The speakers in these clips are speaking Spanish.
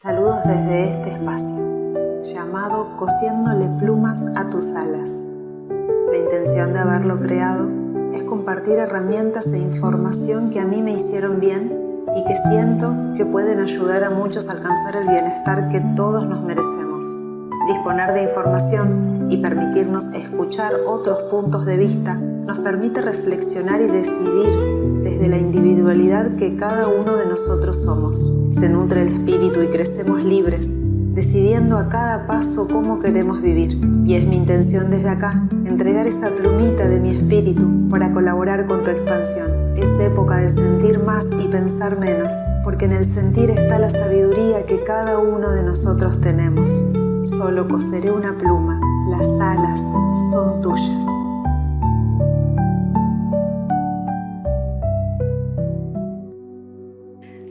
Saludos desde este espacio, llamado Cosiéndole plumas a tus alas. La intención de haberlo creado es compartir herramientas e información que a mí me hicieron bien y que siento que pueden ayudar a muchos a alcanzar el bienestar que todos nos merecemos. Disponer de información y permitirnos escuchar otros puntos de vista nos permite reflexionar y decidir desde la individualidad que cada uno de nosotros somos. Se nutre el espíritu y crecemos libres, decidiendo a cada paso cómo queremos vivir. Y es mi intención desde acá entregar esa plumita de mi espíritu para colaborar con tu expansión. Es época de sentir más y pensar menos, porque en el sentir está la sabiduría que cada uno de nosotros tenemos. Solo coseré una pluma, las alas son tuyas.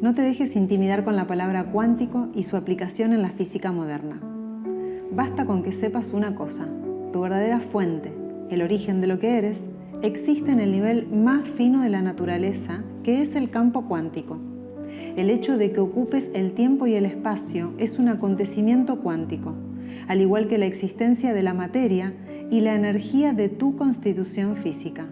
No te dejes intimidar con la palabra cuántico y su aplicación en la física moderna. Basta con que sepas una cosa: tu verdadera fuente, el origen de lo que eres, existe en el nivel más fino de la naturaleza, que es el campo cuántico. El hecho de que ocupes el tiempo y el espacio es un acontecimiento cuántico, al igual que la existencia de la materia y la energía de tu constitución física.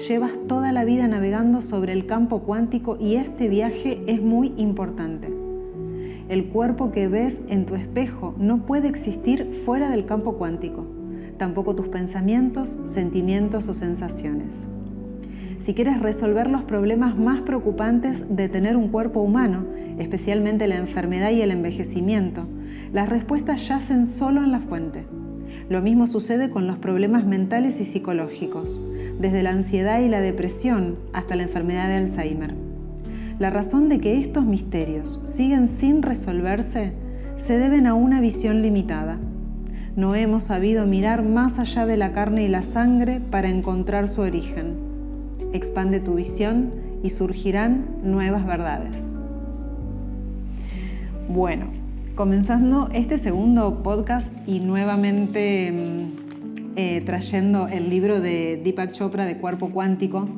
Llevas toda la vida navegando sobre el campo cuántico y este viaje es muy importante. El cuerpo que ves en tu espejo no puede existir fuera del campo cuántico, tampoco tus pensamientos, sentimientos o sensaciones. Si quieres resolver los problemas más preocupantes de tener un cuerpo humano, especialmente la enfermedad y el envejecimiento, las respuestas yacen solo en la fuente. Lo mismo sucede con los problemas mentales y psicológicos, desde la ansiedad y la depresión hasta la enfermedad de Alzheimer. La razón de que estos misterios siguen sin resolverse se deben a una visión limitada. No hemos sabido mirar más allá de la carne y la sangre para encontrar su origen. Expande tu visión y surgirán nuevas verdades. Bueno, comenzando este segundo podcast y nuevamente trayendo el libro de Deepak Chopra de Cuerpo Cuántico,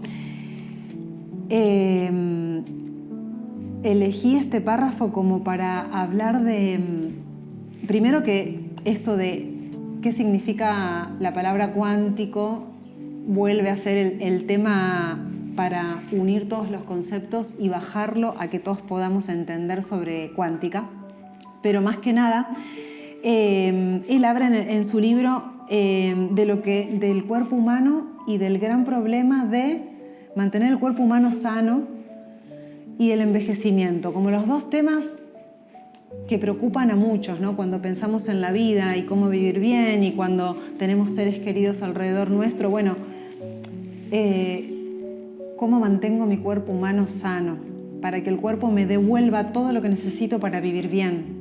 elegí este párrafo como para hablar de, primero, que esto de qué significa la palabra cuántico vuelve a ser el tema para unir todos los conceptos y bajarlo a que todos podamos entender sobre cuántica. Pero más que nada, él habla en su libro del cuerpo humano y del gran problema de mantener el cuerpo humano sano y el envejecimiento, como los dos temas que preocupan a muchos, ¿no? Cuando pensamos en la vida y cómo vivir bien y cuando tenemos seres queridos alrededor nuestro, bueno, ¿cómo mantengo mi cuerpo humano sano para que el cuerpo me devuelva todo lo que necesito para vivir bien?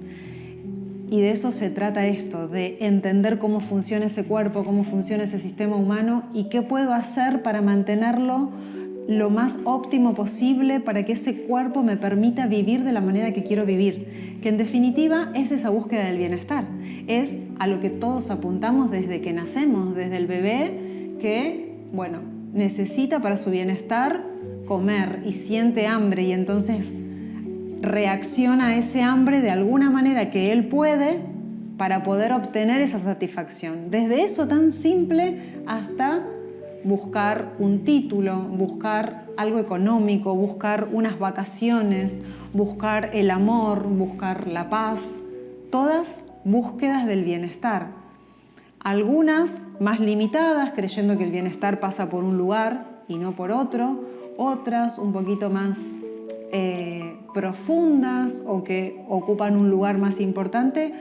Y de eso se trata esto, de entender cómo funciona ese cuerpo, cómo funciona ese sistema humano y qué puedo hacer para mantenerlo lo más óptimo posible para que ese cuerpo me permita vivir de la manera que quiero vivir. Que en definitiva es esa búsqueda del bienestar. Es a lo que todos apuntamos desde que nacemos, desde el bebé que, bueno, necesita para su bienestar comer y siente hambre y entonces reacciona a ese hambre de alguna manera que él puede para poder obtener esa satisfacción. Desde eso tan simple hasta buscar un título, buscar algo económico, buscar unas vacaciones, buscar el amor, buscar la paz. Todas búsquedas del bienestar. Algunas más limitadas, creyendo que el bienestar pasa por un lugar y no por otro. Otras un poquito más profundas o que ocupan un lugar más importante.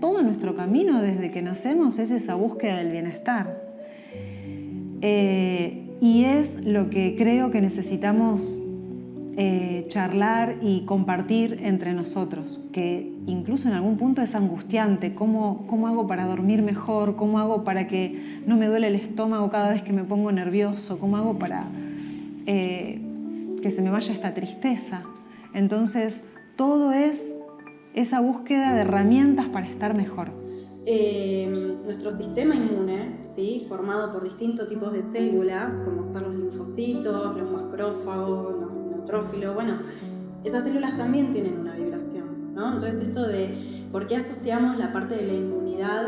Todo nuestro camino desde que nacemos es esa búsqueda del bienestar. Y es lo que creo que necesitamos charlar y compartir entre nosotros, que incluso en algún punto es angustiante. ¿Cómo hago para dormir mejor? ¿Cómo hago para que no me duele el estómago cada vez que me pongo nervioso? ¿Cómo hago para que se me vaya esta tristeza? Entonces, todo es esa búsqueda de herramientas para estar mejor. Nuestro sistema inmune, ¿sí?, formado por distintos tipos de células, como son los linfocitos, los macrófagos, los neutrófilos, bueno, esas células también tienen una vibración. ¿no? Entonces esto de por qué asociamos la parte de la inmunidad,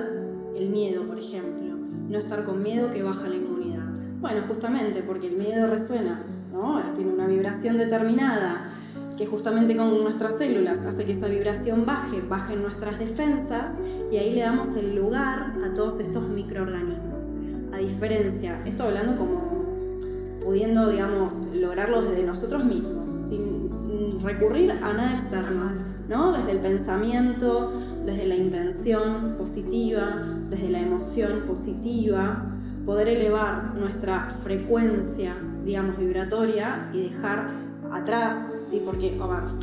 el miedo, por ejemplo, no estar con miedo que baja la inmunidad. Bueno, justamente porque el miedo resuena, ¿no? Tiene una vibración determinada que justamente con nuestras células hace que esa vibración bajen nuestras defensas y ahí le damos el lugar a todos estos microorganismos. A diferencia, esto hablando como pudiendo, digamos, lograrlo desde nosotros mismos, sin recurrir a nada externo, ¿no? Desde el pensamiento, desde la intención positiva, desde la emoción positiva, poder elevar nuestra frecuencia, digamos, vibratoria y dejar atrás, ¿sí? Porque,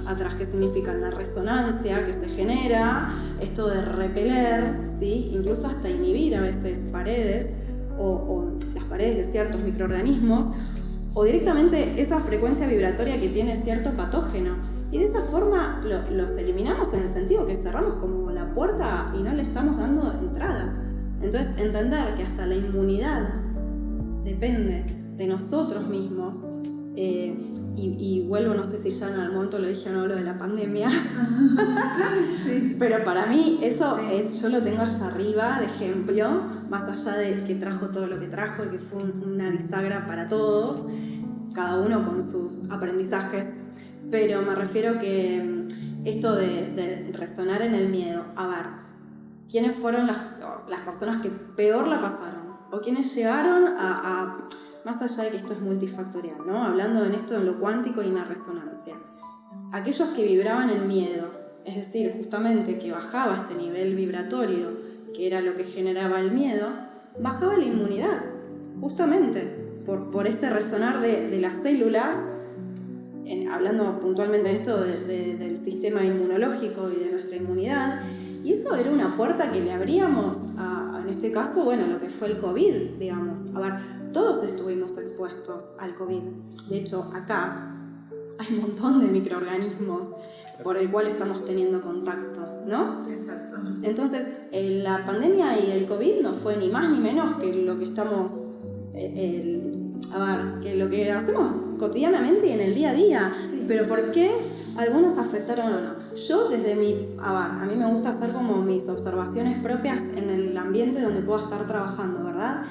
atrás, ¿qué significa? La resonancia que se genera, esto de repeler, ¿sí? Incluso hasta inhibir a veces paredes o las paredes de ciertos microorganismos, o directamente esa frecuencia vibratoria que tiene cierto patógeno. Y de esa forma los eliminamos en el sentido que cerramos como la puerta y no le estamos dando entrada. Entonces, entender que hasta la inmunidad depende de nosotros mismos, y vuelvo, no sé si ya en algún momento lo dije o no, hablo de la pandemia, sí. Pero para mí eso sí. Yo lo tengo allá arriba de ejemplo, más allá de que trajo todo lo que trajo y que fue una bisagra para todos, cada uno con sus aprendizajes, pero me refiero que esto de resonar en el miedo, ¿quiénes fueron las personas que peor la pasaron? O quienes llegaron a más allá de que esto es multifactorial, ¿no? Hablando en esto en lo cuántico y en la resonancia. Aquellos que vibraban en miedo, es decir, justamente que bajaba este nivel vibratorio, que era lo que generaba el miedo, bajaba la inmunidad, justamente por este resonar de las células, hablando puntualmente de esto del sistema inmunológico y de nuestra inmunidad, y eso era una puerta que le abríamos en este caso, bueno, lo que fue el COVID, digamos. Todos estuvimos expuestos al COVID. De hecho, acá hay un montón de microorganismos por el cual estamos teniendo contacto, ¿no? Exacto. Entonces, la pandemia y el COVID no fue ni más ni menos que lo que estamos, que lo que hacemos cotidianamente y en el día a día. Sí. Pero ¿por qué algunos afectaron o no? Yo desde a mí me gusta hacer como mis observaciones propias en el ambiente donde puedo estar trabajando, ¿verdad?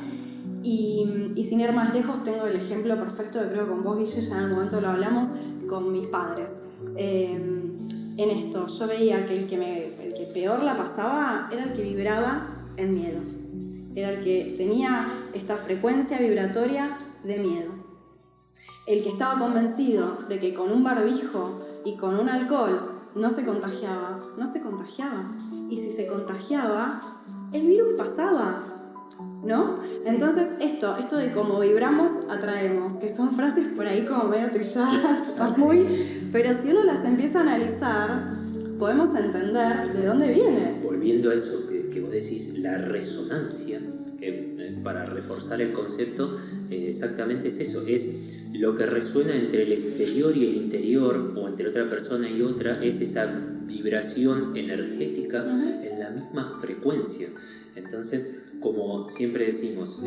Y sin ir más lejos, tengo el ejemplo perfecto de, creo, con vos, Guille, ya en un momento lo hablamos, con mis padres. En esto, yo veía que el que peor la pasaba era el que vibraba en miedo. Era el que tenía esta frecuencia vibratoria de miedo. El que estaba convencido de que con un barbijo y con un alcohol no se contagiaba. Y si se contagiaba, el virus pasaba, ¿no? Sí. Entonces esto de cómo vibramos, atraemos, que son frases por ahí como medio trilladas, pero si uno las empieza a analizar, podemos entender de dónde viene. Volviendo a eso que vos decís, la resonancia, que para reforzar el concepto, exactamente es eso, es lo que resuena entre el exterior y el interior, o entre otra persona y otra, es esa vibración energética en la misma frecuencia. Entonces, como siempre decimos,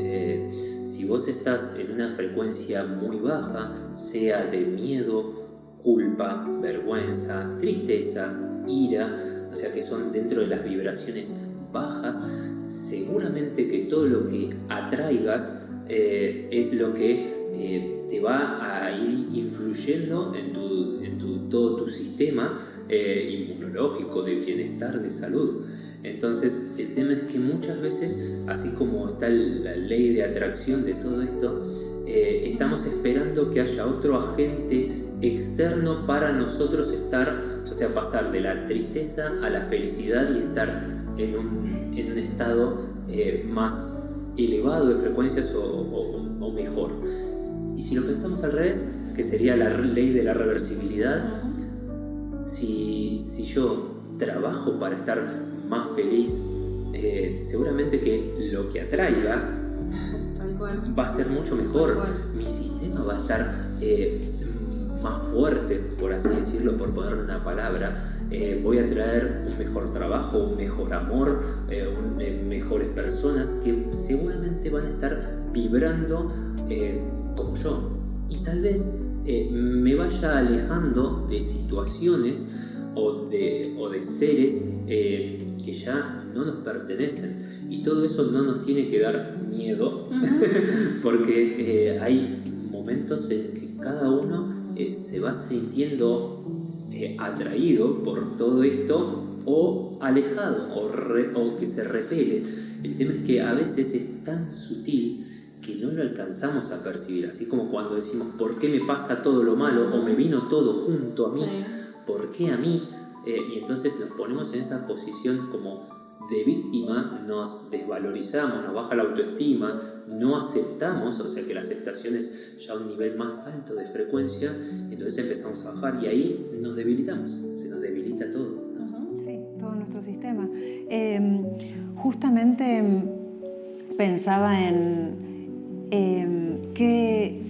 si vos estás en una frecuencia muy baja, sea de miedo, culpa, vergüenza, tristeza, ira, o sea que son dentro de las vibraciones bajas, seguramente que todo lo que atraigas es lo que te va a ir influyendo en todo tu sistema inmunológico, de bienestar, de salud. Entonces el tema es que muchas veces, así como está la ley de atracción de todo esto, estamos esperando que haya otro agente externo para nosotros estar, o sea, pasar de la tristeza a la felicidad y estar en un estado más elevado de frecuencias o mejor. Y si lo pensamos al revés, que sería la ley de la reversibilidad, si yo trabajo para estar más feliz, seguramente que lo que atraiga va a ser mucho mejor. Mi sistema va a estar más fuerte, por así decirlo, por ponerle una palabra. Voy a traer un mejor trabajo, un mejor amor, mejores personas que seguramente van a estar vibrando como yo. Y tal vez me vaya alejando de situaciones o de seres que ya no nos pertenecen. Y todo eso no nos tiene que dar miedo, porque hay momentos en que cada uno se va sintiendo atraído por todo esto, o alejado, o que se repele. El tema es que a veces es tan sutil que no lo alcanzamos a percibir, así como cuando decimos ¿por qué me pasa todo lo malo? O me vino todo junto a mí, ¿por qué a mí? Y entonces nos ponemos en esa posición como de víctima, nos desvalorizamos, nos baja la autoestima, no aceptamos, o sea que la aceptación es ya un nivel más alto de frecuencia, entonces empezamos a bajar y ahí nos debilitamos, se nos debilita todo. Sí, todo nuestro sistema. Justamente pensaba en qué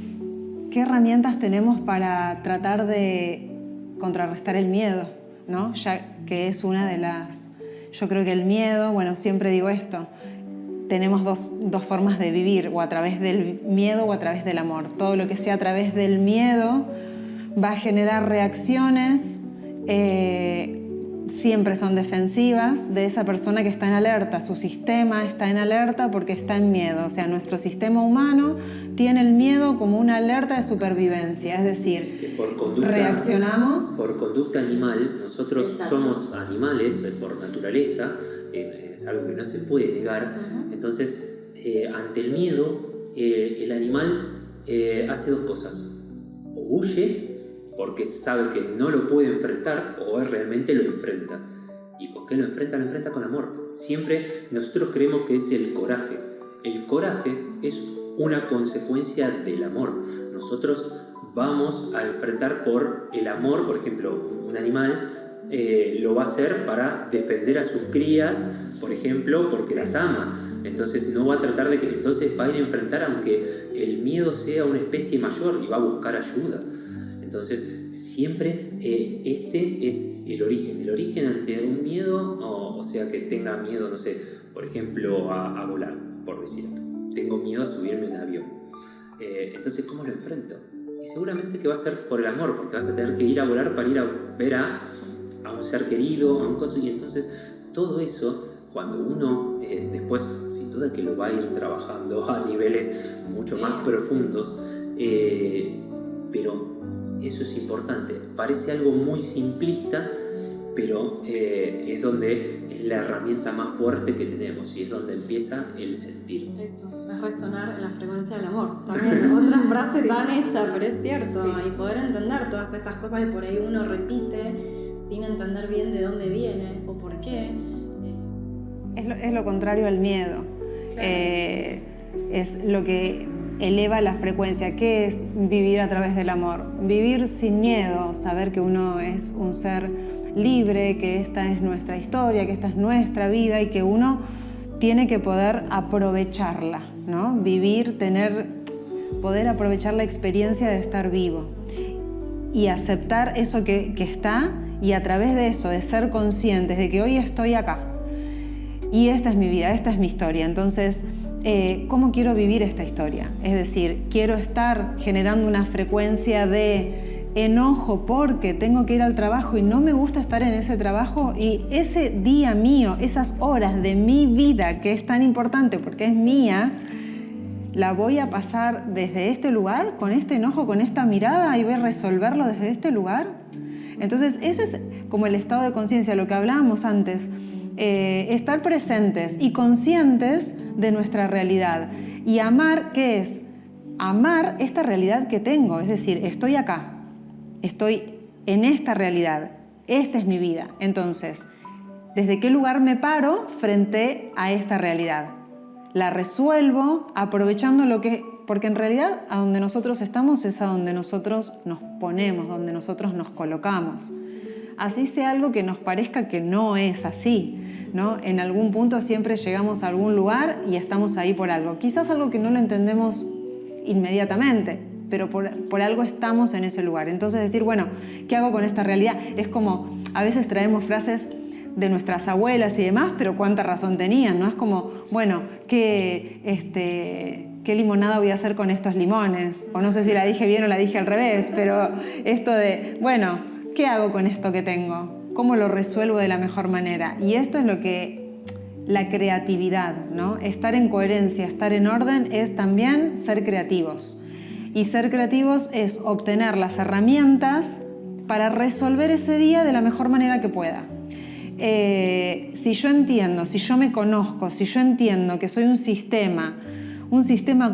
herramientas tenemos para tratar de contrarrestar el miedo, ¿no? Ya que es una de las... Yo creo que el miedo, bueno, siempre digo esto, tenemos dos formas de vivir, o a través del miedo o a través del amor. Todo lo que sea a través del miedo va a generar reacciones siempre son defensivas de esa persona que está en alerta. Su sistema está en alerta porque está en miedo. O sea, nuestro sistema humano tiene el miedo como una alerta de supervivencia. Es decir, que por conducta, reaccionamos... Por conducta animal, nosotros somos animales por naturaleza, es algo que no se puede negar. Entonces, ante el miedo, el animal hace dos cosas. O huye, porque sabe que no lo puede enfrentar, o realmente lo enfrenta. ¿Y con qué lo enfrenta? Lo enfrenta con amor. Siempre nosotros creemos que es el coraje. El coraje es una consecuencia del amor. Nosotros vamos a enfrentar por el amor. Por ejemplo, un animal lo va a hacer para defender a sus crías, por ejemplo, porque las ama. Entonces no va a tratar de que... Entonces va a ir a enfrentar aunque el miedo sea una especie mayor, y va a buscar ayuda. Entonces, siempre este es el origen ante un miedo, o sea, que tenga miedo, no sé, por ejemplo, a volar, por decir algo. Tengo miedo a subirme a un avión. Entonces, ¿cómo lo enfrento? Y seguramente que va a ser por el amor, porque vas a tener que ir a volar para ir a ver a un ser querido, a un coso, y entonces todo eso, cuando uno después, sin duda que lo va a ir trabajando a niveles mucho más profundos, pero eso es importante. Parece algo muy simplista, pero es donde es la herramienta más fuerte que tenemos, y es donde empieza el sentir. Eso, es resonar en la frecuencia del amor. También otra frase tan hecha, pero es cierto. Y poder entender todas estas cosas que por ahí uno repite sin entender bien de dónde viene o por qué. Es lo contrario al miedo. Claro. Es lo que eleva la frecuencia. ¿Qué es vivir a través del amor? Vivir sin miedo, saber que uno es un ser libre, que esta es nuestra historia, que esta es nuestra vida y que uno tiene que poder aprovecharla, ¿no? Vivir, poder aprovechar la experiencia de estar vivo y aceptar eso que está, y a través de eso, de ser conscientes de que hoy estoy acá y esta es mi vida, esta es mi historia. Entonces, ¿cómo quiero vivir esta historia? Es decir, quiero estar generando una frecuencia de enojo porque tengo que ir al trabajo y no me gusta estar en ese trabajo, y ese día mío, esas horas de mi vida que es tan importante porque es mía, la voy a pasar desde este lugar, con este enojo, con esta mirada, y voy a resolverlo desde este lugar. Entonces, eso es como el estado de conciencia, lo que hablábamos antes. Estar presentes y conscientes de nuestra realidad. Y amar, ¿qué es? Amar esta realidad que tengo, es decir, estoy acá, estoy en esta realidad, esta es mi vida. Entonces, ¿desde qué lugar me paro frente a esta realidad? La resuelvo aprovechando porque en realidad a donde nosotros estamos es a donde nosotros nos ponemos, donde nosotros nos colocamos. Así sea algo que nos parezca que no es así, ¿no? En algún punto siempre llegamos a algún lugar y estamos ahí por algo. Quizás algo que no lo entendemos inmediatamente, pero por algo estamos en ese lugar. Entonces decir, bueno, ¿qué hago con esta realidad? Es como, a veces traemos frases de nuestras abuelas y demás, pero cuánta razón tenían, ¿no? Es como, bueno, ¿qué limonada voy a hacer con estos limones? O no sé si la dije bien o la dije al revés, pero esto de, bueno, ¿qué hago con esto que tengo? cómo lo resuelvo de la mejor manera. Y esto es lo que la creatividad, ¿no? Estar en coherencia, estar en orden es también ser creativos. Y ser creativos es obtener las herramientas para resolver ese día de la mejor manera que pueda. Si yo entiendo, si yo me conozco, si yo entiendo que soy un sistema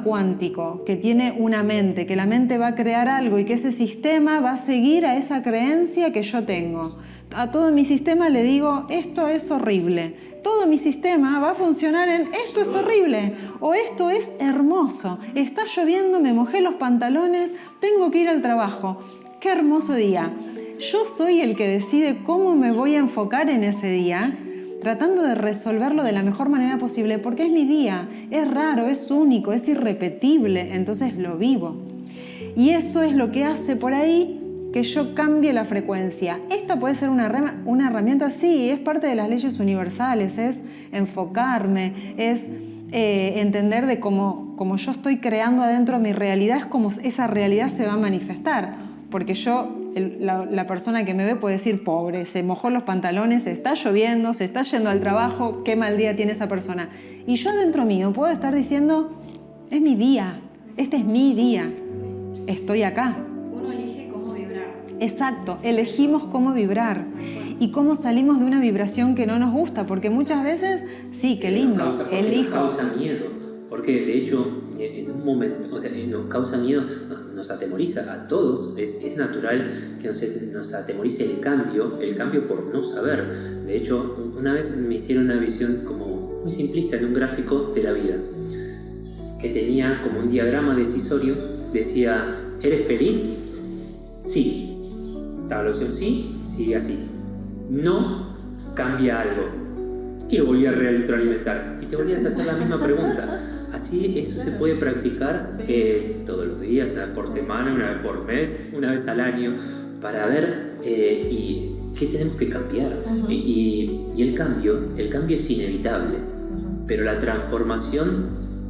cuántico que tiene una mente, que la mente va a crear algo y que ese sistema va a seguir a esa creencia que yo tengo. A todo mi sistema le digo, esto es horrible. Todo mi sistema va a funcionar en esto es horrible o esto es hermoso. Está lloviendo, me mojé los pantalones, tengo que ir al trabajo. ¡Qué hermoso día! Yo soy el que decide cómo me voy a enfocar en ese día, tratando de resolverlo de la mejor manera posible, porque es mi día, es raro, es único, es irrepetible, entonces lo vivo. Y eso es lo que hace por ahí que yo cambie la frecuencia. Esta puede ser una herramienta, sí, es parte de las leyes universales, es enfocarme, es entender de cómo yo estoy creando adentro mi realidad, es como esa realidad se va a manifestar. Porque la persona que me ve puede decir, pobre, se mojó los pantalones, está lloviendo, se está yendo al trabajo, qué mal día tiene esa persona. Y yo dentro mío puedo estar diciendo, es mi día, este es mi día, estoy acá. Uno elige cómo vibrar. Exacto, elegimos cómo vibrar y cómo salimos de una vibración que no nos gusta, porque muchas veces, sí, qué lindo, elijo. Nos causa miedo, porque de hecho en un momento, o sea, nos causa miedo, nos atemoriza a todos, es natural que nos atemorice el cambio por no saber. De hecho, una vez me hicieron una visión como muy simplista en un gráfico de la vida, que tenía como un diagrama decisorio, decía, ¿eres feliz? Sí. Estaba la opción sí, sigue así. No, cambia algo. Y lo volví a retroalimentar. Y te volvías a hacer la misma pregunta. Así eso se puede practicar todos los días, una vez por semana, una vez por mes, una vez al año, para ver y qué tenemos que cambiar. Y el cambio es inevitable, pero la transformación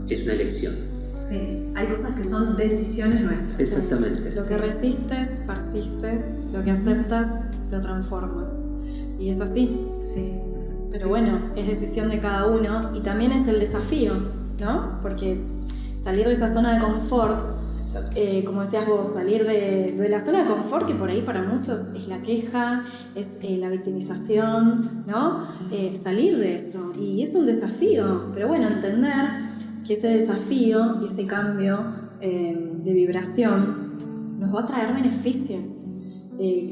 es una elección. Sí, hay cosas que son decisiones nuestras. Exactamente. Lo que resistes, persiste, lo que aceptas, lo transformas. Y es así. Sí. Pero bueno, es decisión de cada uno y también es el desafío, ¿no? Porque salir de esa zona de confort, como decías vos, salir de la zona de confort, que por ahí para muchos es la queja, es la victimización, ¿no? Salir de eso. Y es un desafío, pero bueno, entender que ese desafío y ese cambio de vibración nos va a traer beneficios.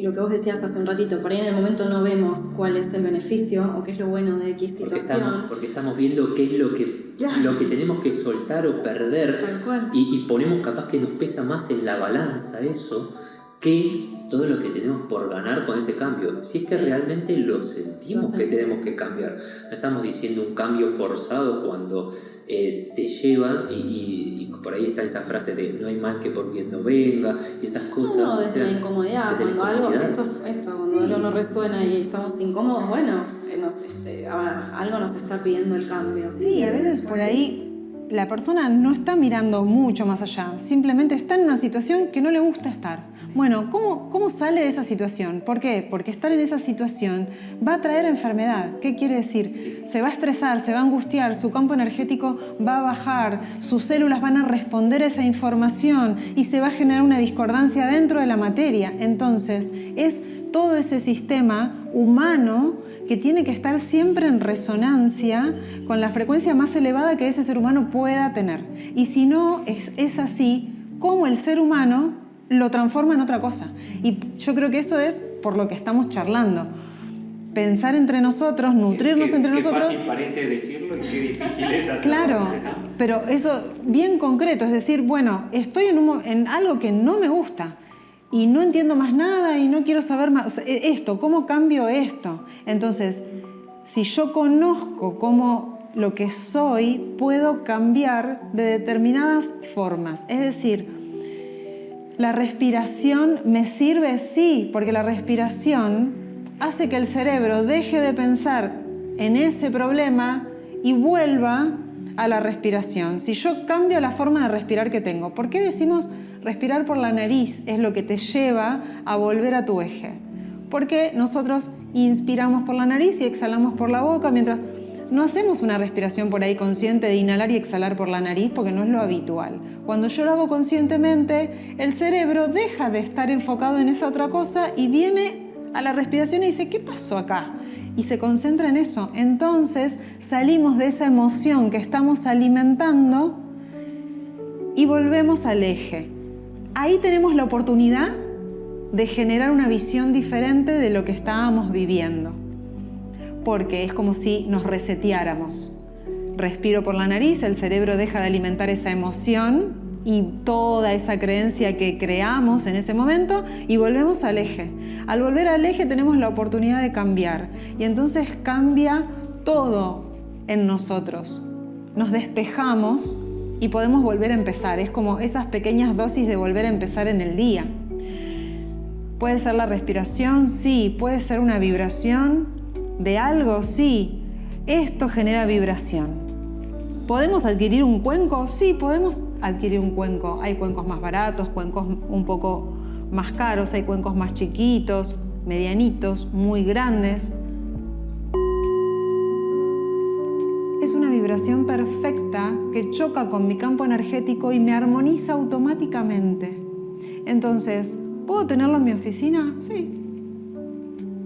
Lo que vos decías hace un ratito, por ahí en el momento no vemos cuál es el beneficio o qué es lo bueno de X situación. Porque estamos viendo qué es lo que tenemos que soltar o perder, y ponemos capaz que nos pesa más en la balanza eso que todo lo que tenemos por ganar con ese cambio. Si es que realmente lo sentimos que tenemos que cambiar. No estamos diciendo un cambio forzado cuando te lleva y por ahí está esa frase de no hay mal que por bien no venga y esas cosas. No, desde la incomodidad, cuando algo no resuena y estamos incómodos, bueno, algo nos está pidiendo el cambio. Sí, a veces por ahí la persona no está mirando mucho más allá, simplemente está en una situación que no le gusta estar. Bueno, ¿cómo sale de esa situación? ¿Por qué? Porque estar en esa situación va a traer enfermedad. ¿Qué quiere decir? Sí. Se va a estresar, se va a angustiar, su campo energético va a bajar, sus células van a responder a esa información y se va a generar una discordancia dentro de la materia. Entonces, es todo ese sistema humano que tiene que estar siempre en resonancia con la frecuencia más elevada que ese ser humano pueda tener. Y si no es así, ¿cómo el ser humano lo transforma en otra cosa? Y yo creo que eso es por lo que estamos charlando. Pensar entre nosotros, nutrirnos entre nosotros. Qué fácil parece decirlo y qué difícil es hacerlo. Claro, pero eso bien concreto, es decir, bueno, estoy en algo que no me gusta. Y no entiendo más nada y no quiero saber más. O sea, esto, ¿cómo cambio esto? Entonces, si yo conozco cómo lo que soy, puedo cambiar de determinadas formas. Es decir, ¿la respiración me sirve? Sí, porque la respiración hace que el cerebro deje de pensar en ese problema y vuelva a la respiración. Si yo cambio la forma de respirar que tengo, ¿por qué decimos respirar por la nariz es lo que te lleva a volver a tu eje? Porque nosotros inspiramos por la nariz y exhalamos por la boca, mientras no hacemos una respiración por ahí consciente de inhalar y exhalar por la nariz, porque no es lo habitual. Cuando yo lo hago conscientemente, el cerebro deja de estar enfocado en esa otra cosa y viene a la respiración y dice, ¿qué pasó acá? Y se concentra en eso. Entonces salimos de esa emoción que estamos alimentando y volvemos al eje. Ahí tenemos la oportunidad de generar una visión diferente de lo que estábamos viviendo, porque es como si nos reseteáramos. Respiro por la nariz, el cerebro deja de alimentar esa emoción y toda esa creencia que creamos en ese momento y volvemos al eje. Al volver al eje tenemos la oportunidad de cambiar y entonces cambia todo en nosotros. Nos despejamos y podemos volver a empezar. Es como esas pequeñas dosis de volver a empezar en el día. ¿Puede ser la respiración? Sí. ¿Puede ser una vibración de algo? Sí. Esto genera vibración. ¿Podemos adquirir un cuenco? Sí, podemos adquirir un cuenco. Hay cuencos más baratos, cuencos un poco más caros, hay cuencos más chiquitos, medianitos, muy grandes. Es una vibración perfecta que choca con mi campo energético y me armoniza automáticamente. Entonces, ¿puedo tenerlo en mi oficina? Sí.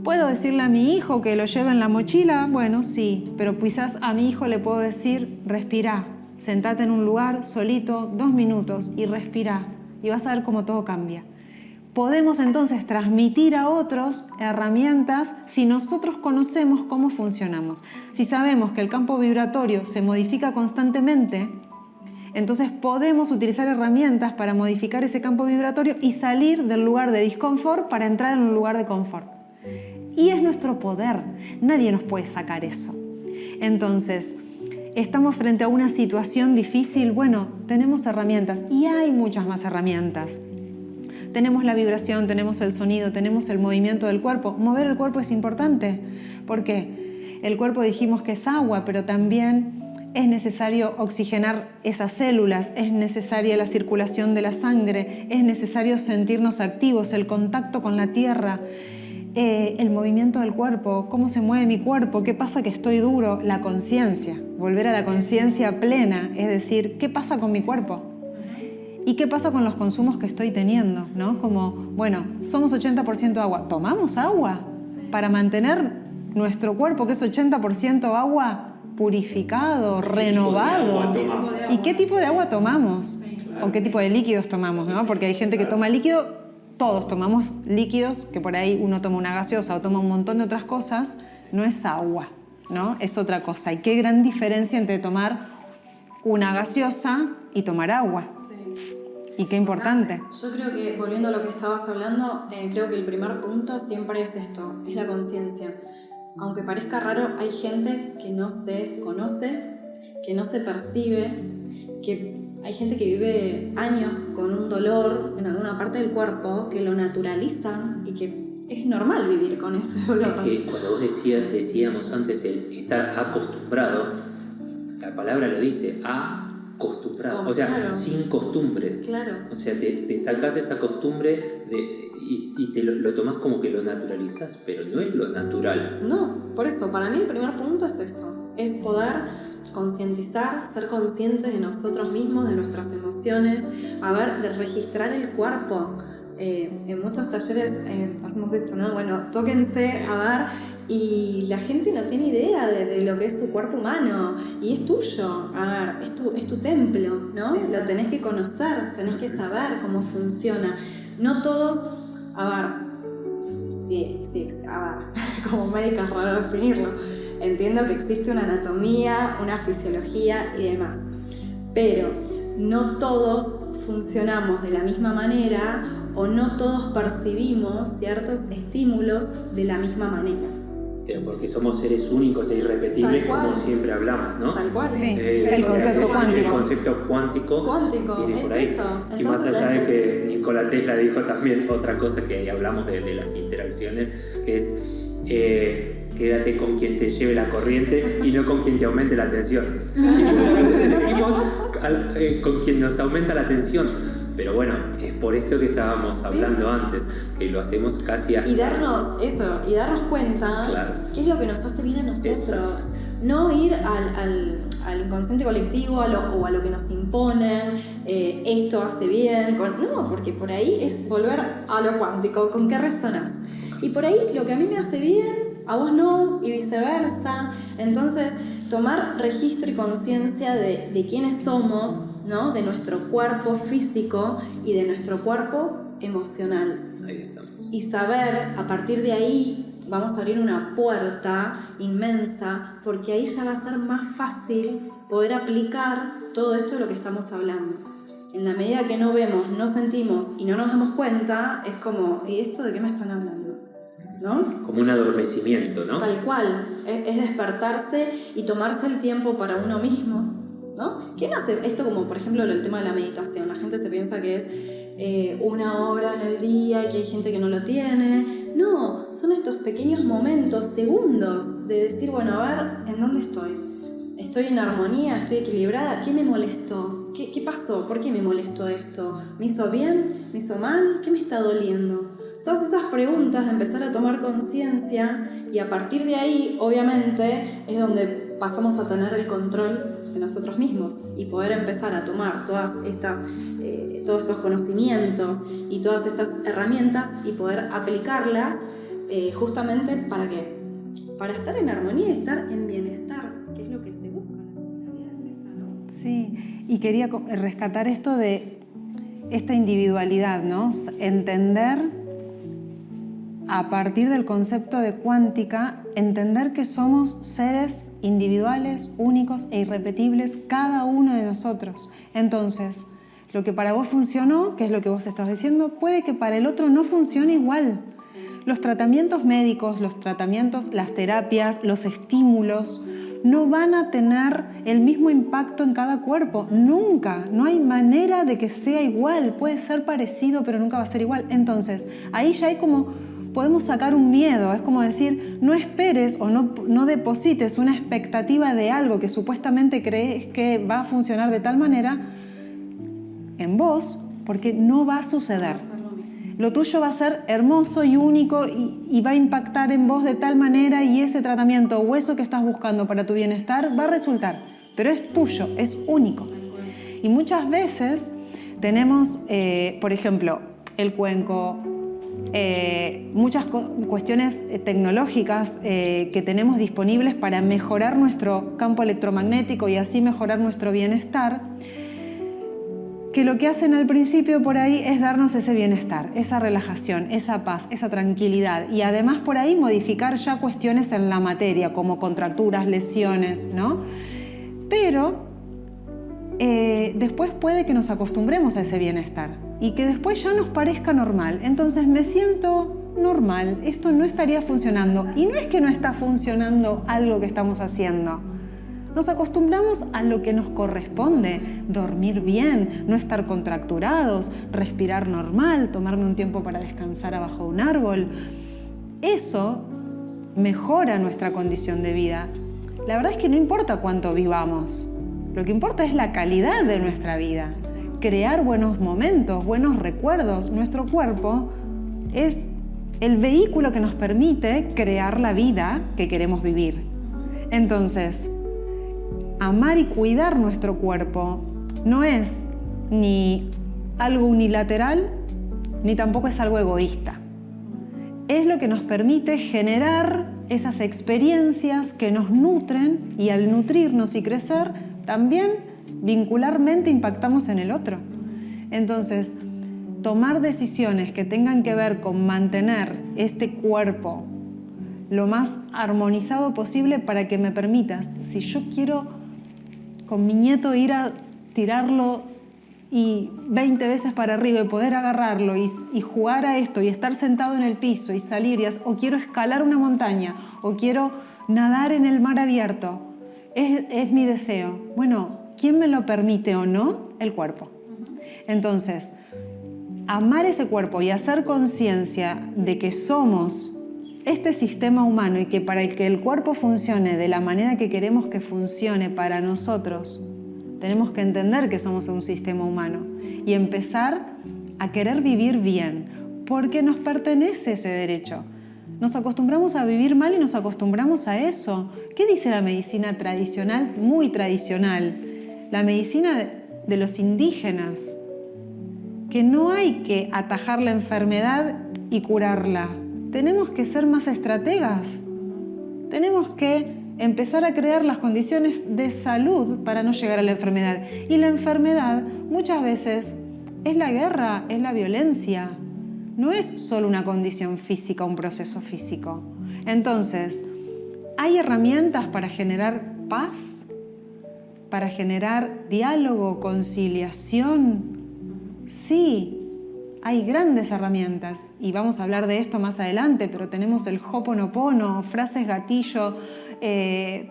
¿Puedo decirle a mi hijo que lo lleve en la mochila? Bueno, sí, pero quizás a mi hijo le puedo decir, respirá, sentate en un lugar solito 2 minutos y respirá y vas a ver cómo todo cambia. Podemos entonces transmitir a otros herramientas si nosotros conocemos cómo funcionamos. Si sabemos que el campo vibratorio se modifica constantemente, entonces podemos utilizar herramientas para modificar ese campo vibratorio y salir del lugar de disconfort para entrar en un lugar de confort. Y es nuestro poder, nadie nos puede sacar eso. Entonces, estamos frente a una situación difícil, bueno, tenemos herramientas y hay muchas más herramientas. Tenemos la vibración, tenemos el sonido, tenemos el movimiento del cuerpo. Mover el cuerpo es importante porque el cuerpo dijimos que es agua, pero también es necesario oxigenar esas células, es necesaria la circulación de la sangre, es necesario sentirnos activos, el contacto con la tierra, el movimiento del cuerpo, cómo se mueve mi cuerpo, qué pasa que estoy duro, la conciencia, volver a la conciencia plena, es decir, ¿qué pasa con mi cuerpo? ¿Y qué pasa con los consumos que estoy teniendo? ¿No? Como, bueno, somos 80% agua, ¿tomamos agua? Para mantener nuestro cuerpo, que es 80% agua, purificado, renovado. ¿Y qué tipo de agua tomamos? ¿O qué tipo de líquidos tomamos? ¿No? Porque hay gente que toma líquido, todos tomamos líquidos, que por ahí uno toma una gaseosa o toma un montón de otras cosas, no es agua, ¿no? Es otra cosa. Y qué gran diferencia entre tomar una gaseosa y tomar agua. Y qué importante. Yo creo que, volviendo a lo que estabas hablando, creo que el primer punto siempre es esto, es la conciencia. Aunque parezca raro, hay gente que no se conoce, que no se percibe, que hay gente que vive años con un dolor en alguna parte del cuerpo, que lo naturaliza y que es normal vivir con ese dolor. Es que cuando vos decíamos antes el estar acostumbrado, la palabra lo dice, acostumbrado, o sea, claro, sin costumbre. Claro. O sea, te sacás esa costumbre y te lo tomás como que lo naturalizás, pero no es lo natural. No, por eso, para mí el primer punto es eso, es poder concientizar, ser conscientes de nosotros mismos, de nuestras emociones, de registrar el cuerpo. En muchos talleres hacemos esto, ¿no? Bueno, tóquense, y la gente no tiene idea de lo que es su cuerpo humano y es tuyo, es tu templo, ¿no? Exacto. Lo tenés que conocer, tenés que saber cómo funciona. No todos, como médica es raro definirlo, entiendo que existe una anatomía, una fisiología y demás, pero no todos funcionamos de la misma manera o no todos percibimos ciertos estímulos de la misma manera. Porque somos seres únicos e irrepetibles, como siempre hablamos, ¿no? Tal cual. Sí, el concepto cuántico. El concepto cuántico viene por ahí. Eso. Y más allá de que Nikola Tesla dijo también otra cosa que hablamos de las interacciones, que es quédate con quien te lleve la corriente y no con quien te aumente la tensión. Seguimos con quien nos aumenta la tensión. Pero bueno, es por esto que estábamos hablando antes, que lo hacemos casi hasta... Y darnos cuenta, Claro. qué es lo que nos hace bien a nosotros. Exacto. No ir al inconsciente colectivo o a lo que nos imponen, esto hace bien. No, porque por ahí es volver a lo cuántico, con qué resonás. Y por ahí lo que a mí me hace bien, a vos no, y viceversa. Entonces, tomar registro y conciencia de quiénes somos, ¿no? De nuestro cuerpo físico y de nuestro cuerpo emocional. Ahí estamos. Y saber, a partir de ahí, vamos a abrir una puerta inmensa, porque ahí ya va a ser más fácil poder aplicar todo esto de lo que estamos hablando. En la medida que no vemos, no sentimos y no nos damos cuenta, es como, ¿y esto de qué me están hablando? ¿No? Como un adormecimiento, ¿no? Tal cual, es despertarse y tomarse el tiempo para uno mismo, ¿no? ¿Quién hace esto como, por ejemplo, el tema de la meditación? La gente se piensa que es 1 hora en el día y que hay gente que no lo tiene. No, son estos pequeños momentos, segundos, de decir, bueno, a ver, ¿en dónde estoy? ¿Estoy en armonía? ¿Estoy equilibrada? ¿Qué me molestó? ¿Qué pasó? ¿Por qué me molestó esto? ¿Me hizo bien? ¿Me hizo mal? ¿Qué me está doliendo? Todas esas preguntas, de empezar a tomar conciencia, y a partir de ahí, obviamente, es donde pasamos a tener el control de nosotros mismos y poder empezar a tomar todos estos conocimientos y todas estas herramientas y poder aplicarlas justamente ¿para qué? Para estar en armonía y estar en bienestar, que es lo que se busca. La finalidad es esa, ¿no? Sí, y quería rescatar esto de esta individualidad, ¿no? Entender, a partir del concepto de cuántica, entender que somos seres individuales, únicos e irrepetibles, cada uno de nosotros. Entonces, lo que para vos funcionó, que es lo que vos estás diciendo, puede que para el otro no funcione igual. Los tratamientos médicos, las terapias, los estímulos, no van a tener el mismo impacto en cada cuerpo. Nunca. No hay manera de que sea igual. Puede ser parecido, pero nunca va a ser igual. Entonces, ahí ya hay como... podemos sacar un miedo, es como decir, no esperes o no deposites una expectativa de algo que supuestamente crees que va a funcionar de tal manera en vos, porque no va a suceder. Lo tuyo va a ser hermoso y único y va a impactar en vos de tal manera, y ese tratamiento o eso que estás buscando para tu bienestar va a resultar, pero es tuyo, es único. Y muchas veces tenemos, por ejemplo, el cuenco, muchas cuestiones tecnológicas que tenemos disponibles para mejorar nuestro campo electromagnético y así mejorar nuestro bienestar, que lo que hacen al principio por ahí es darnos ese bienestar, esa relajación, esa paz, esa tranquilidad, y además por ahí modificar ya cuestiones en la materia como contracturas, lesiones, ¿no? Pero después puede que nos acostumbremos a ese bienestar y que después ya nos parezca normal. Entonces me siento normal, esto no estaría funcionando. Y no es que no está funcionando algo que estamos haciendo. Nos acostumbramos a lo que nos corresponde: dormir bien, no estar contracturados, respirar normal, tomarme un tiempo para descansar abajo de un árbol. Eso mejora nuestra condición de vida. La verdad es que no importa cuánto vivamos. Lo que importa es la calidad de nuestra vida. Crear buenos momentos, buenos recuerdos. Nuestro cuerpo es el vehículo que nos permite crear la vida que queremos vivir. Entonces, amar y cuidar nuestro cuerpo no es ni algo unilateral, ni tampoco es algo egoísta. Es lo que nos permite generar esas experiencias que nos nutren, y al nutrirnos y crecer, también vincularmente impactamos en el otro. Entonces, tomar decisiones que tengan que ver con mantener este cuerpo lo más armonizado posible para que me permitas, si yo quiero con mi nieto ir a tirarlo y 20 veces para arriba y poder agarrarlo y jugar a esto y estar sentado en el piso y salir, o quiero escalar una montaña o quiero nadar en el mar abierto, es mi deseo. Bueno, ¿quién me lo permite o no? El cuerpo. Entonces, amar ese cuerpo y hacer conciencia de que somos este sistema humano y que para que el cuerpo funcione de la manera que queremos que funcione para nosotros, tenemos que entender que somos un sistema humano y empezar a querer vivir bien, porque nos pertenece ese derecho. Nos acostumbramos a vivir mal y nos acostumbramos a eso. ¿Qué dice la medicina tradicional? Muy tradicional. La medicina de los indígenas. Que no hay que atajar la enfermedad y curarla. Tenemos que ser más estrategas. Tenemos que empezar a crear las condiciones de salud para no llegar a la enfermedad. Y la enfermedad muchas veces es la guerra, es la violencia. No es solo una condición física, un proceso físico. Entonces, ¿hay herramientas para generar paz? ¿Para generar diálogo, conciliación? Sí, hay grandes herramientas y vamos a hablar de esto más adelante, pero tenemos el Ho'oponopono, frases gatillo,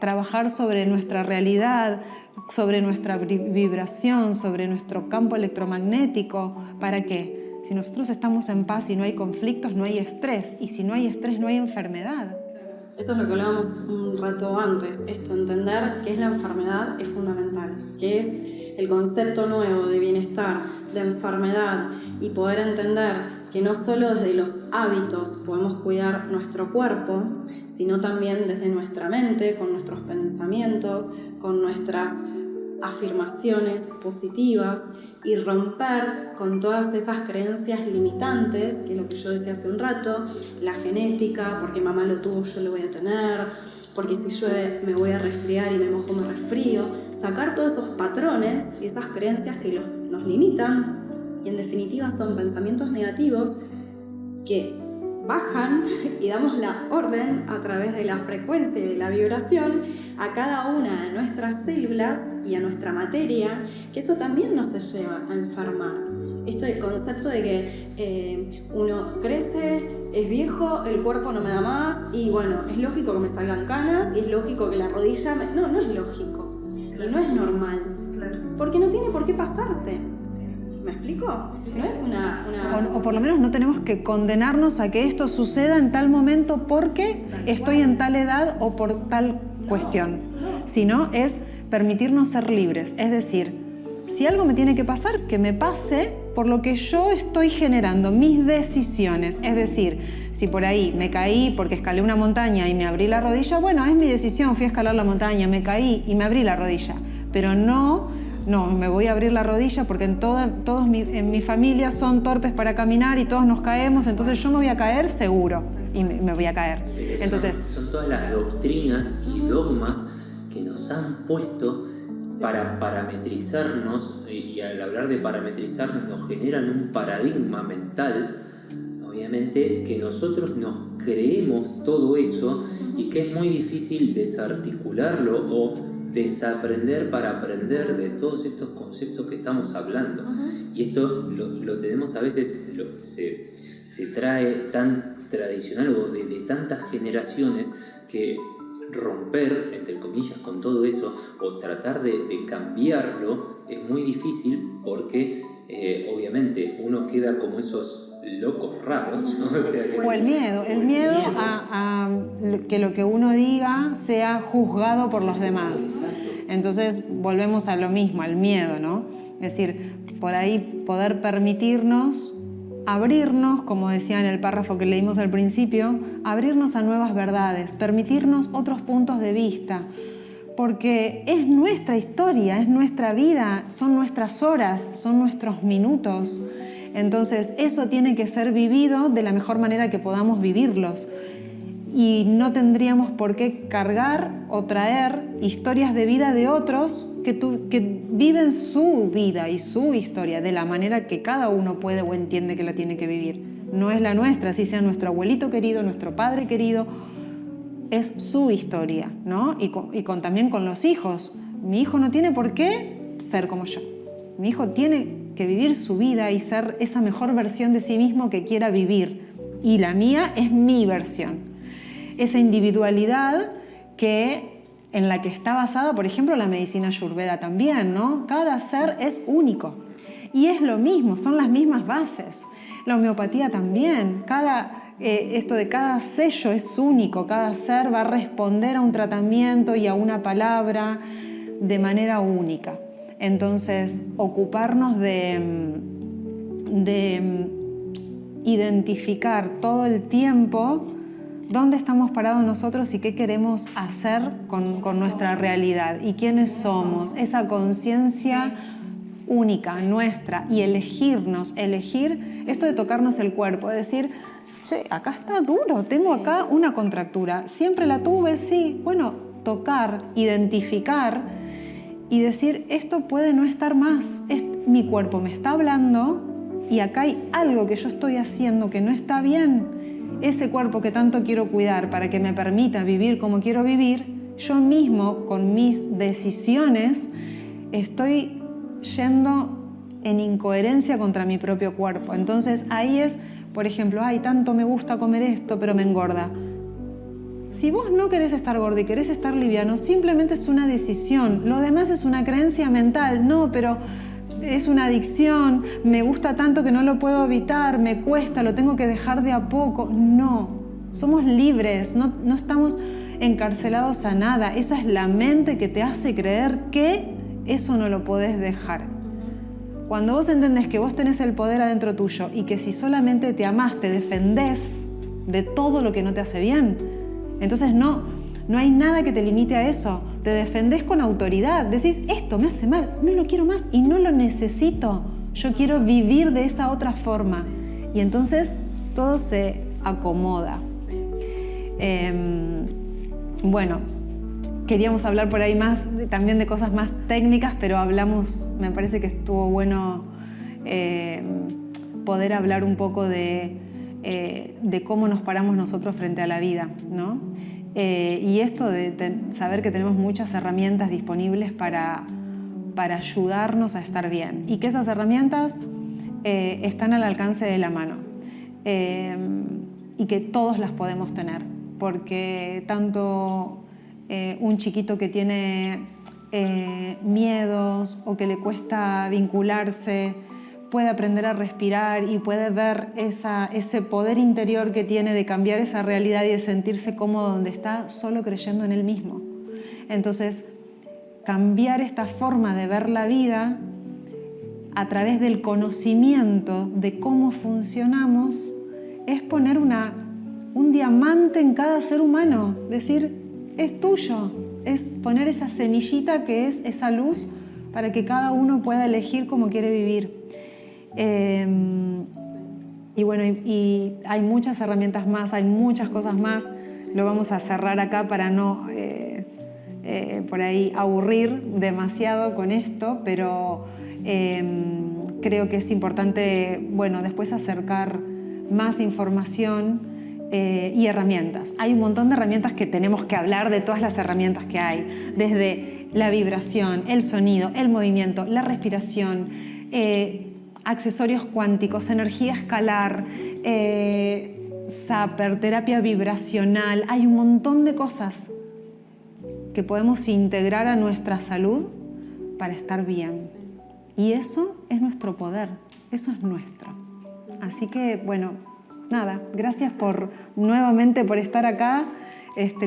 trabajar sobre nuestra realidad, sobre nuestra vibración, sobre nuestro campo electromagnético. ¿Para qué? Si nosotros estamos en paz y no hay conflictos, no hay estrés. Y si no hay estrés, no hay enfermedad. Eso es lo que hablábamos un rato antes. Esto, entender qué es la enfermedad es fundamental. Qué es el concepto nuevo de bienestar, de enfermedad. Y poder entender que no solo desde los hábitos podemos cuidar nuestro cuerpo, sino también desde nuestra mente, con nuestros pensamientos, con nuestras afirmaciones positivas, y romper con todas esas creencias limitantes, que es lo que yo decía hace un rato, la genética, porque mamá lo tuvo, yo lo voy a tener, porque si llueve me voy a resfriar y me mojo, me resfrío. Sacar todos esos patrones y esas creencias que nos limitan, y en definitiva son pensamientos negativos que bajan y damos la orden a través de la frecuencia y de la vibración a cada una de nuestras células y a nuestra materia, que eso también nos lleva a enfermar. Esto del concepto de que uno crece, es viejo, el cuerpo no me da más y bueno, es lógico que me salgan canas y es lógico que la rodilla no es lógico. Claro. Y no es normal. Claro. Porque no tiene por qué pasarte. ¿Me explico? Sí. No es una... O por lo menos no tenemos que condenarnos a que esto suceda en tal momento porque estoy en tal edad o por tal cuestión. Sino es permitirnos ser libres. Es decir, si algo me tiene que pasar, que me pase por lo que yo estoy generando, mis decisiones. Es decir, si por ahí me caí porque escalé una montaña y me abrí la rodilla, bueno, es mi decisión, fui a escalar la montaña, me caí y me abrí la rodilla. Pero no me voy a abrir la rodilla porque todos en mi familia son torpes para caminar y todos nos caemos, entonces yo me voy a caer seguro y me voy a caer. Entonces, son todas las doctrinas y dogmas que nos han puesto para parametrizarnos, y al hablar de parametrizarnos nos generan un paradigma mental, obviamente, que nosotros nos creemos todo eso y que es muy difícil desarticularlo o desaprender para aprender de todos estos conceptos que estamos hablando. Y esto lo tenemos a veces, se trae tan tradicional o de tantas generaciones que romper, entre comillas, con todo eso o tratar de cambiarlo es muy difícil porque obviamente uno queda como esos locos raros, ¿no? O el miedo a que lo que uno diga sea juzgado por los demás. Entonces volvemos a lo mismo, al miedo, ¿no? Es decir, por ahí poder permitirnos abrirnos, como decía en el párrafo que leímos al principio, abrirnos a nuevas verdades, permitirnos otros puntos de vista, porque es nuestra historia, es nuestra vida, son nuestras horas, son nuestros minutos. Entonces eso tiene que ser vivido de la mejor manera que podamos vivirlos. Y no tendríamos por qué cargar o traer historias de vida de otros que viven su vida y su historia de la manera que cada uno puede o entiende que la tiene que vivir. No es la nuestra, así sea nuestro abuelito querido, nuestro padre querido, es su historia, ¿no? Y también con los hijos. Mi hijo no tiene por qué ser como yo. Mi hijo tiene que vivir su vida y ser esa mejor versión de sí mismo que quiera vivir. Y la mía es mi versión. Esa individualidad en la que está basada, por ejemplo, la medicina ayurveda también, ¿no? Cada ser es único. Y es lo mismo, son las mismas bases. La homeopatía también. Esto de cada sello es único. Cada ser va a responder a un tratamiento y a una palabra de manera única. Entonces, ocuparnos de identificar todo el tiempo dónde estamos parados nosotros y qué queremos hacer con nuestra realidad y quiénes somos, esa conciencia única, nuestra, y elegir esto de tocarnos el cuerpo, de decir, che, acá está duro, tengo acá una contractura, siempre la tuve, sí, bueno, tocar, identificar y decir, esto puede no estar más, mi cuerpo me está hablando y acá hay algo que yo estoy haciendo que no está bien. Ese cuerpo que tanto quiero cuidar para que me permita vivir como quiero vivir, yo mismo, con mis decisiones, estoy yendo en incoherencia contra mi propio cuerpo. Entonces ahí es, por ejemplo, ay, tanto me gusta comer esto, pero me engorda. Si vos no querés estar gordo y querés estar liviano, simplemente es una decisión. Lo demás es una creencia mental. No, pero es una adicción, me gusta tanto que no lo puedo evitar, me cuesta, lo tengo que dejar de a poco. No, somos libres, no estamos encarcelados a nada. Esa es la mente que te hace creer que eso no lo podés dejar. Cuando vos entendés que vos tenés el poder adentro tuyo y que si solamente te amás, te defendés de todo lo que no te hace bien, entonces no hay nada que te limite a eso. Te defendés con autoridad, decís, esto me hace mal, no lo quiero más y no lo necesito. Yo quiero vivir de esa otra forma. Y entonces todo se acomoda. Bueno, queríamos hablar por ahí más también de cosas más técnicas, pero hablamos, me parece que estuvo bueno poder hablar un poco de cómo nos paramos nosotros frente a la vida, ¿no? Y esto de saber que tenemos muchas herramientas disponibles para ayudarnos a estar bien y que esas herramientas están al alcance de la mano y que todos las podemos tener, porque tanto un chiquito que tiene miedos o que le cuesta vincularse puede aprender a respirar y puede ver ese poder interior que tiene de cambiar esa realidad y de sentirse cómodo donde está, solo creyendo en él mismo. Entonces, cambiar esta forma de ver la vida a través del conocimiento de cómo funcionamos es poner un diamante en cada ser humano, decir, es tuyo, es poner esa semillita que es esa luz para que cada uno pueda elegir cómo quiere vivir. Y bueno, y hay muchas herramientas más, hay muchas cosas más. Lo vamos a cerrar acá para no por ahí aburrir demasiado con esto, pero creo que es importante, bueno, después acercar más información y herramientas. Hay un montón de herramientas que tenemos que hablar de todas las herramientas que hay, desde la vibración, el sonido, el movimiento, la respiración, accesorios cuánticos, energía escalar, Zapper, terapia vibracional. Hay un montón de cosas que podemos integrar a nuestra salud para estar bien. Y eso es nuestro poder, eso es nuestro. Así que, bueno, nada, gracias nuevamente por estar acá,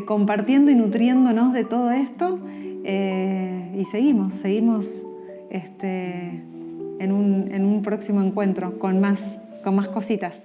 compartiendo y nutriéndonos de todo esto. Y seguimos en un próximo encuentro con más cositas.